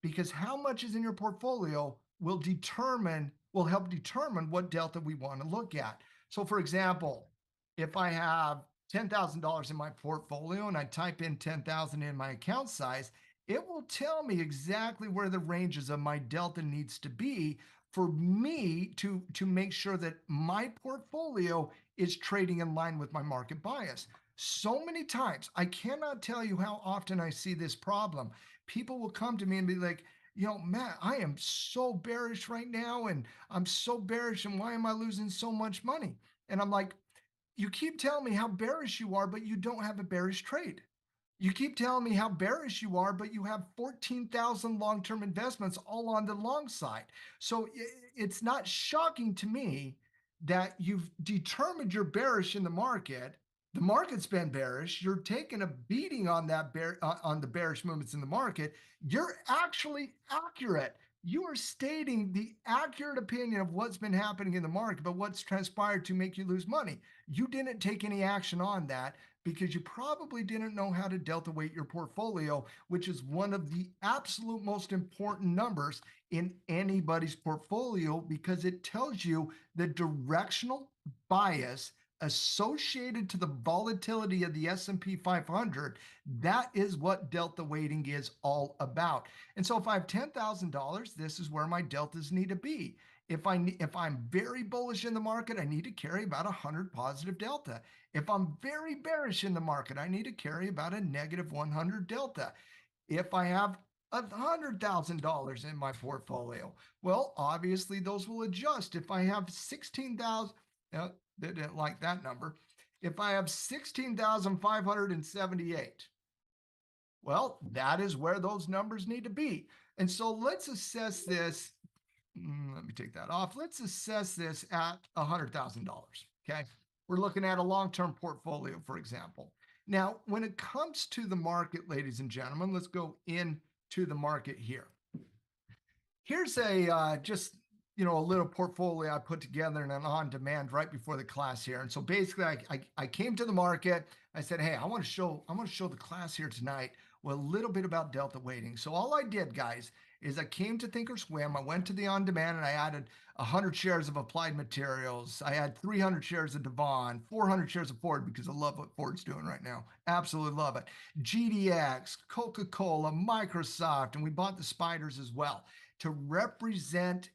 Because how much is in your portfolio will help determine what delta we want to look at. So for example, if I have $10,000 in my portfolio and I type in 10,000 in my account size, it will tell me exactly where the ranges of my delta needs to be for me to make sure that my portfolio is trading in line with my market bias. So many times, I cannot tell you how often I see this problem. People will come to me and be like, Matt, I am so bearish right now, and I'm so bearish, and why am I losing so much money? And I'm like, you keep telling me how bearish you are, but you don't have a bearish trade. You keep telling me how bearish you are, but you have 14,000 long-term investments all on the long side. So it's not shocking to me that you've determined you're bearish in the market. The market's been bearish. You're taking a beating on that on the bearish movements in the market. You're actually accurate. You are stating the accurate opinion of what's been happening in the market, but what's transpired to make you lose money. You didn't take any action on that because you probably didn't know how to delta weight your portfolio, which is one of the absolute most important numbers in anybody's portfolio because it tells you the directional bias associated to the volatility of the S&P 500. That is what delta weighting is all about. And so if I have $10,000, this is where my deltas need to be. If I'm very bullish in the market, I need to carry about 100 positive delta. If I'm very bearish in the market, I need to carry about a negative 100 delta. If I have $100,000 in my portfolio, well, obviously those will adjust. If I have 16,000, they didn't like that number. If I have 16,578, well, that is where those numbers need to be. And so let's assess this. Let me take that off. Let's assess this at $100,000. Okay. We're looking at a long-term portfolio, for example. Now, when it comes to the market, ladies and gentlemen, let's go into the market here. Here's a just a little portfolio I put together in an on demand right before the class here. And so basically I came to the market. I said, hey, I want to show the class here tonight a little bit about delta weighting. So all I did, guys, is I came to Thinkorswim. I went to the on demand and I added 100 shares of Applied Materials. I had 300 shares of Devon, 400 shares of Ford because I love what Ford's doing right now. Absolutely love it. GDX, Coca-Cola, Microsoft, and we bought the spiders as well to represent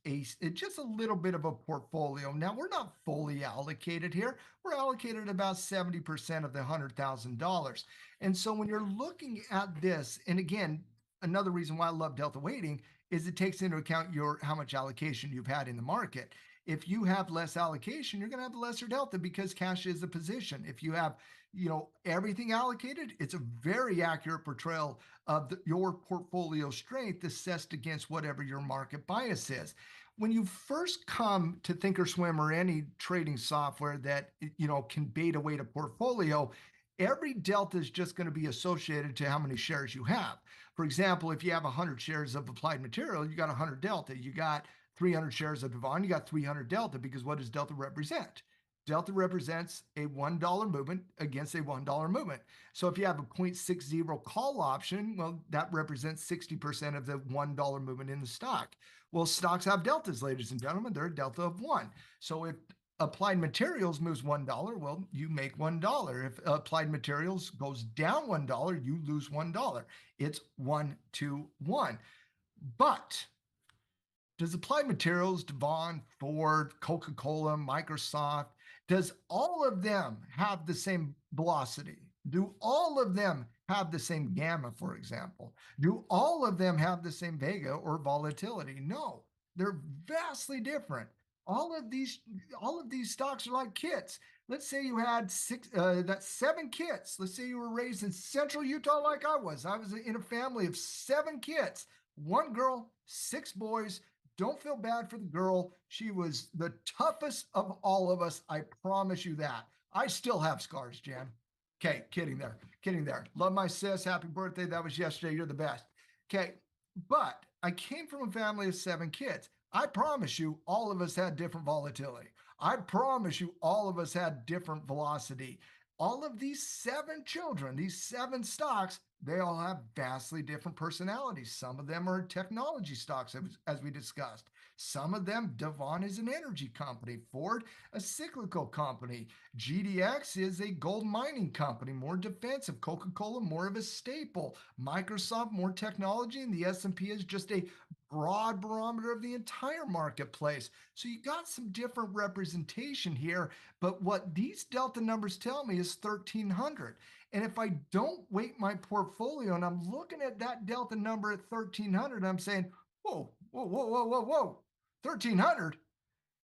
just a little bit of a portfolio. Now, we're not fully allocated here. We're allocated about 70% of the $100,000. And so when you're looking at this, and again, another reason why I love delta weighting is it takes into account how much allocation you've had in the market. If you have less allocation, you're going to have lesser delta because cash is a position. If you have, everything allocated, it's a very accurate portrayal of your portfolio strength assessed against whatever your market bias is. When you first come to Thinkorswim or any trading software that can beta weight a portfolio, every delta is just going to be associated to how many shares you have. For example, if you have 100 shares of Applied Material, you got 100 delta. You got 300 shares of Devon, you got 300 delta, because what does delta represent? Delta represents a $1 movement against a $1 movement. So if you have a 0.60 call option, well, that represents 60% of the $1 movement in the stock. Well, stocks have deltas, ladies and gentlemen. They're a delta of 1. So if Applied Materials moves $1, well, you make $1. If Applied Materials goes down $1, you lose $1. It's 1 to 1. But does Applied Materials, Devon, Ford, Coca-Cola, Microsoft, does all of them have the same velocity? Do all of them have the same gamma, for example? Do all of them have the same vega or volatility? No, they're vastly different. All of these stocks are like kits. Let's say you had 7 kits. Let's say you were raised in central Utah like I was. I was in a family of 7 kids, 1 girl, 6 boys. Don't feel bad for the girl. She was the toughest of all of us. I promise you that. I still have scars, Jan. Okay, kidding there. Kidding there. Love my sis. Happy birthday. That was yesterday. You're the best. Okay, but I came from a family of 7 kids. I promise you, all of us had different volatility. I promise you, all of us had different velocity. All of these 7 children, these 7 stocks, they all have vastly different personalities. Some of them are technology stocks, as we discussed. Some of them, Devon is an energy company, Ford, a cyclical company. GDX is a gold mining company, more defensive. Coca-Cola, more of a staple. Microsoft, more technology, and the S&P is just a broad barometer of the entire marketplace. So you got some different representation here, but what these delta numbers tell me is 1,300. And if I don't weight my portfolio and I'm looking at that delta number at 1,300, I'm saying, whoa, whoa, whoa, whoa, whoa, whoa, 1,300?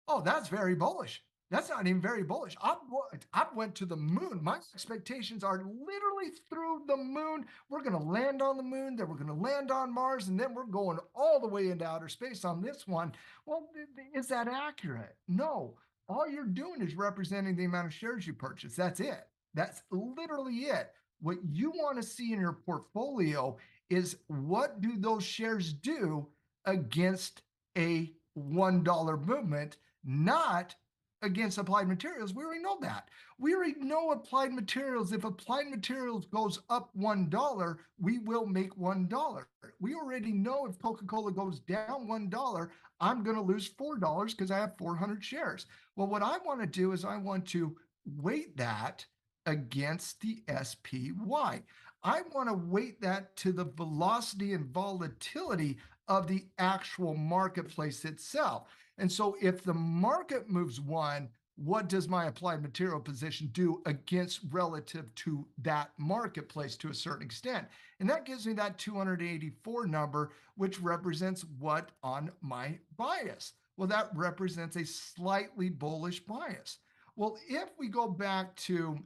Oh, that's very bullish. That's not even very bullish. I went to the moon. My expectations are literally through the moon. We're going to land on the moon, then we're going to land on Mars, and then we're going all the way into outer space on this one. Well, is that accurate? No. All you're doing is representing the amount of shares you purchase. That's it. That's literally it. What you want to see in your portfolio is, what do those shares do against a $1 movement, not against Applied Materials. We already know that. We already know Applied Materials. If Applied Materials goes up $1, we will make $1. We already know if Coca-Cola goes down $1, I'm going to lose $4 because I have 400 shares. Well, what I want to do is I want to weight that against the SPY. I want to weight that to the velocity and volatility of the actual marketplace itself. And so if the market moves 1, what does my Applied Material position do against relative to that marketplace to a certain extent? And that gives me that 284 number, which represents what on my bias? Well, that represents a slightly bullish bias. Well, if we go back to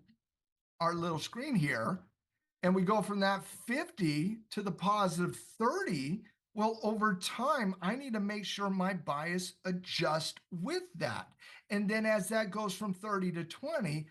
our little screen here and we go from that 50 to the positive 30, well, over time, I need to make sure my bias adjusts with that. And then as that goes from 30 to 20,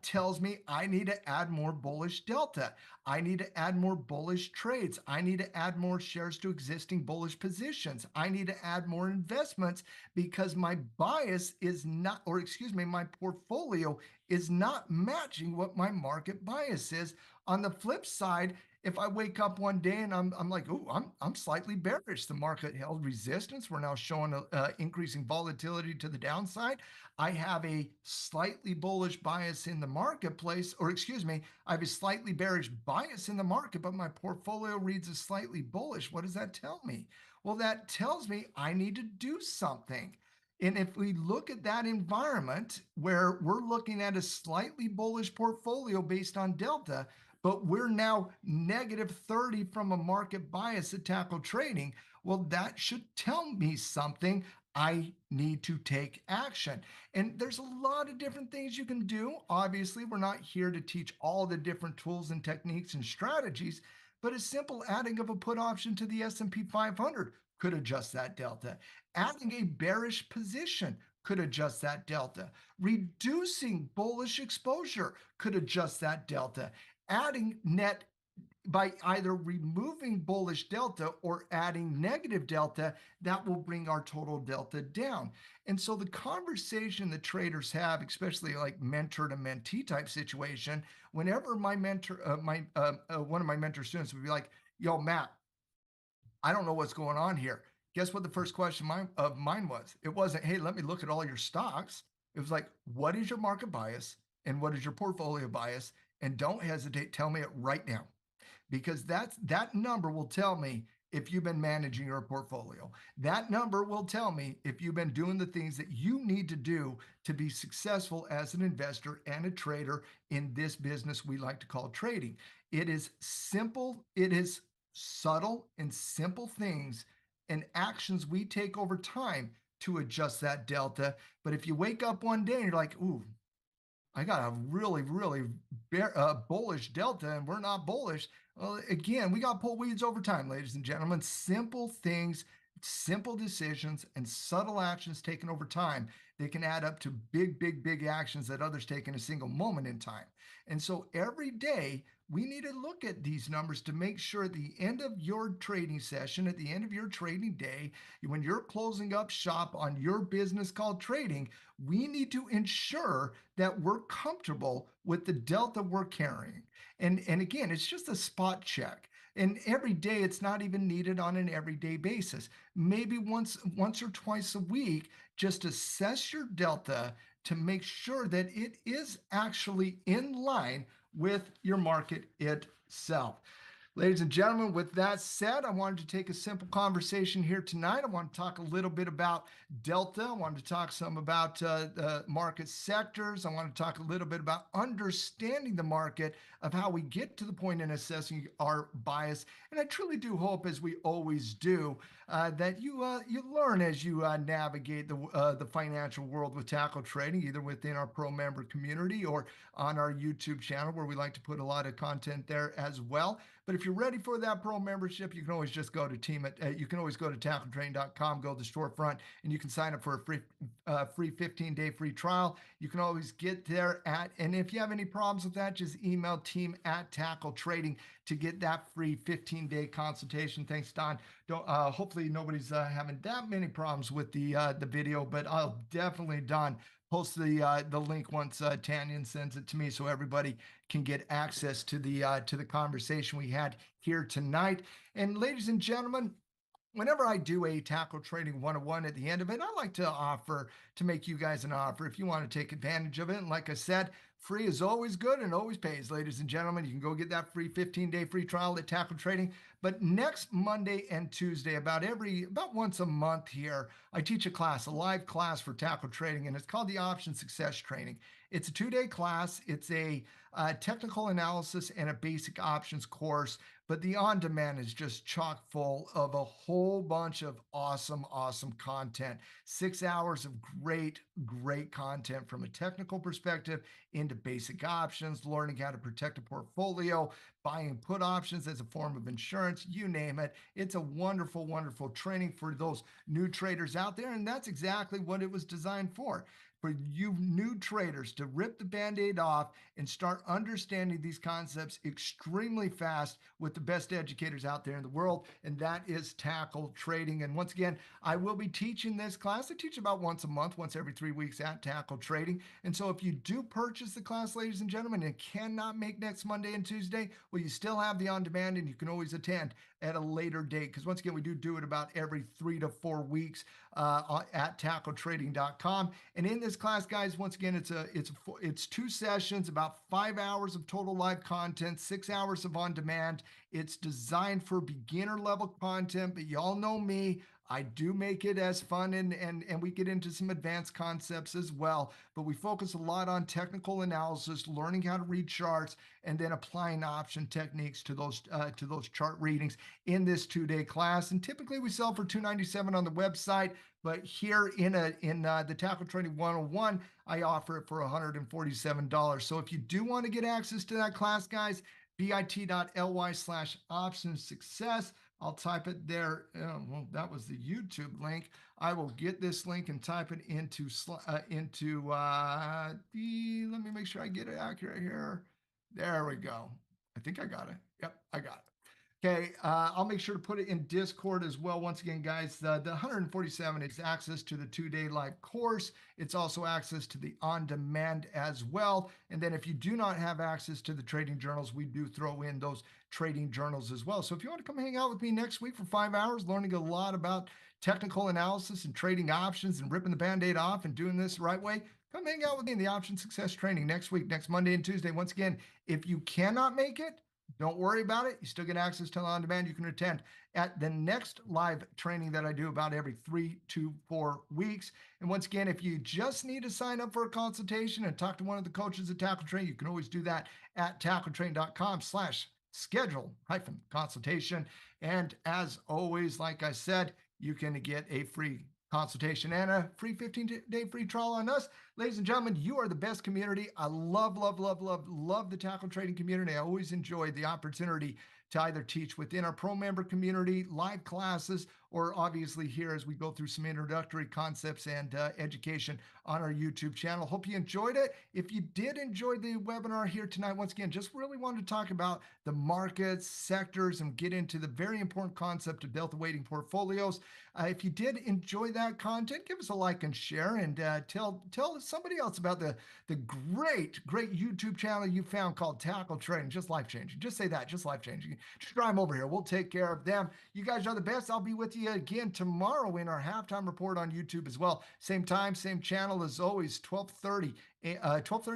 tells me I need to add more bullish delta. I need to add more bullish trades. I need to add more shares to existing bullish positions. I need to add more investments because my bias is not, or excuse me, my portfolio is not matching what my market bias is. On the flip side, if I wake up one day and I'm like, oh, I'm slightly bearish. The market held resistance. We're now showing increasing volatility to the downside. I have a slightly bullish bias in the marketplace, or excuse me, I have a slightly bearish bias in the market, but my portfolio reads as slightly bullish. What does that tell me? Well, that tells me I need to do something. And if we look at that environment where we're looking at a slightly bullish portfolio based on delta, but we're now negative 30 from a market bias at tackle trading, well, that should tell me something. I need to take action. And there's a lot of different things you can do. Obviously, we're not here to teach all the different tools and techniques and strategies, but a simple adding of a put option to the S&P 500 could adjust that delta. Adding a bearish position could adjust that delta. Reducing bullish exposure could adjust that delta. Adding net by either removing bullish delta or adding negative delta, that will bring our total delta down. And so the conversation that traders have, especially like mentor to mentee type situation, whenever my mentor, one of my mentor students would be like, "Yo, Matt, I don't know what's going on here." Guess what the first question of mine was? It wasn't, "Hey, let me look at all your stocks." It was like, "What is your market bias and what is your portfolio bias? And don't hesitate, tell me it right now." Because that number will tell me if you've been managing your portfolio. That number will tell me if you've been doing the things that you need to do to be successful as an investor and a trader in this business we like to call trading. It is simple, it is subtle and simple things and actions we take over time to adjust that delta. But if you wake up one day and you're like, "Ooh, I got a really, really bullish delta and we're not bullish." Well, again, we got pull weeds over time, ladies and gentlemen. Simple things, simple decisions, and subtle actions taken over time. They can add up to big, big, big actions that others take in a single moment in time. And so every day, we need to look at these numbers to make sure at the end of your trading session, at the end of your trading day, when you're closing up shop on your business called trading, we need to ensure that we're comfortable with the delta we're carrying. And again, it's just a spot check. And every day, it's not even needed on an everyday basis. Maybe once or twice a week, just assess your delta to make sure that it is actually in line with your market itself. Ladies and gentlemen, with that said, I wanted to take a simple conversation here tonight. I want to talk a little bit about Delta. I wanted to talk some about the market sectors. I want to talk a little bit about understanding the market, of how we get to the point in assessing our bias. And I truly do hope, as we always do, that you learn as you navigate the financial world with tackle trading, either within our pro member community or on our YouTube channel, where we like to put a lot of content there as well. But if you're ready for that pro membership, you can always just go to you can always go to tackletrain.com, go to the storefront, and you can sign up for a free 15-day free trial. You can always get there and if you have any problems with that, just email team@Tackle Trading to get that free 15-day consultation. Thanks, Don. Hopefully nobody's having that many problems with the video, but I'll definitely, Don, post the link once Tanya sends it to me, so everybody can get access to the conversation we had here tonight. And ladies and gentlemen, whenever I do a tackle trading 101 at the end of it, I like to make you guys an offer if you want to take advantage of it. And like I said, free is always good and always pays, ladies and gentlemen. You can go get that free 15-day free trial at Tackle Trading. But next Monday and Tuesday, about once a month here, I teach a live class for tackle trading, and it's called the Option Success Training. It's a 2-day class. It's a technical analysis and a basic options course, but the on-demand is just chock full of a whole bunch of awesome, awesome content. 6 hours of great, great content from a technical perspective into basic options, learning how to protect a portfolio, buying put options as a form of insurance, you name it. It's a wonderful, wonderful training for those new traders out there, and that's exactly what it was designed for for you new traders to rip the band-aid off and start understanding these concepts extremely fast with the best educators out there in the world, and that is tackle trading. And once again, I will be teaching this class. I teach about once a month, once every 3 weeks at Tackle Trading. And so if you do purchase the class, ladies and gentlemen, and cannot make next Monday and Tuesday, well, you still have the on-demand and you can always attend at a later date. Because once again, we do it about every 3 to 4 weeks at tackletrading.com. And in this class, guys, once again, it's 2 sessions, about 5 hours of total live content, 6 hours of on-demand. It's designed for beginner level content, but y'all know me. I do make it as fun and we get into some advanced concepts as well, but we focus a lot on technical analysis, learning how to read charts, and then applying option techniques to those chart readings in this 2-day class. And typically we sell for $297 on the website, but here in the Tackle Trading 101, I offer it for $147. So if you do want to get access to that class, guys, bit.ly/options success. I'll type it there. Well, that was the YouTube link. I will get this link and type it into let me make sure I get it accurate here. There we go. I think I got it. Yep, I got it. Okay, I'll make sure to put it in Discord as well. Once again, guys, the 147 is access to the 2-day live course. It's also access to the on-demand as well. And then if you do not have access to the trading journals, we do throw in those trading journals as well. So if you want to come hang out with me next week for 5 hours, learning a lot about technical analysis and trading options and ripping the band-aid off and doing this the right way, come hang out with me in the Option Success Training next week, next Monday and Tuesday. Once again, if you cannot make it, don't worry about it. You still get access to on demand. You can attend at the next live training that I do about every 3 to 4 weeks. And once again, if you just need to sign up for a consultation and talk to one of the coaches at Tackle Train, you can always do that at tackletrain.com/schedule-consultation. And as always, like I said, you can get a free consultation and a free 15-day free trial on us. Ladies and gentlemen, you are the best community. I love the tackle trading community. I always enjoy the opportunity to either teach within our pro member community, live classes, or obviously here as we go through some introductory concepts and education on our YouTube channel. Hope you enjoyed it. If you did enjoy the webinar here tonight, once again, just really wanted to talk about the markets, sectors, and get into the very important concept of delta weighting portfolios. If you did enjoy that content, give us a like and share, and tell somebody else about the great YouTube channel you found called Tackle Trading. Just life-changing. Just say that, just life-changing. Just drive them over here. We'll take care of them. You guys are the best. I'll be with you again tomorrow in our halftime report on YouTube as well. Same time, same channel as always, 12:30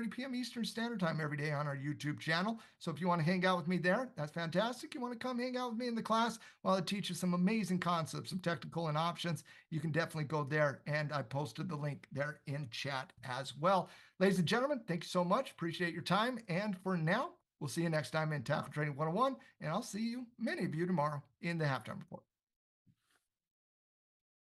p.m. Eastern Standard Time every day on our YouTube channel. So if you want to hang out with me there, that's fantastic. You want to come hang out with me in the class while I teach you some amazing concepts of technical and options, you can definitely go there, and I posted the link there in chat as well. Ladies and gentlemen, thank you so much. Appreciate your time. And for now, we'll see you next time in Tackle Trading 101, and I'll see you, many of you, tomorrow in the halftime report.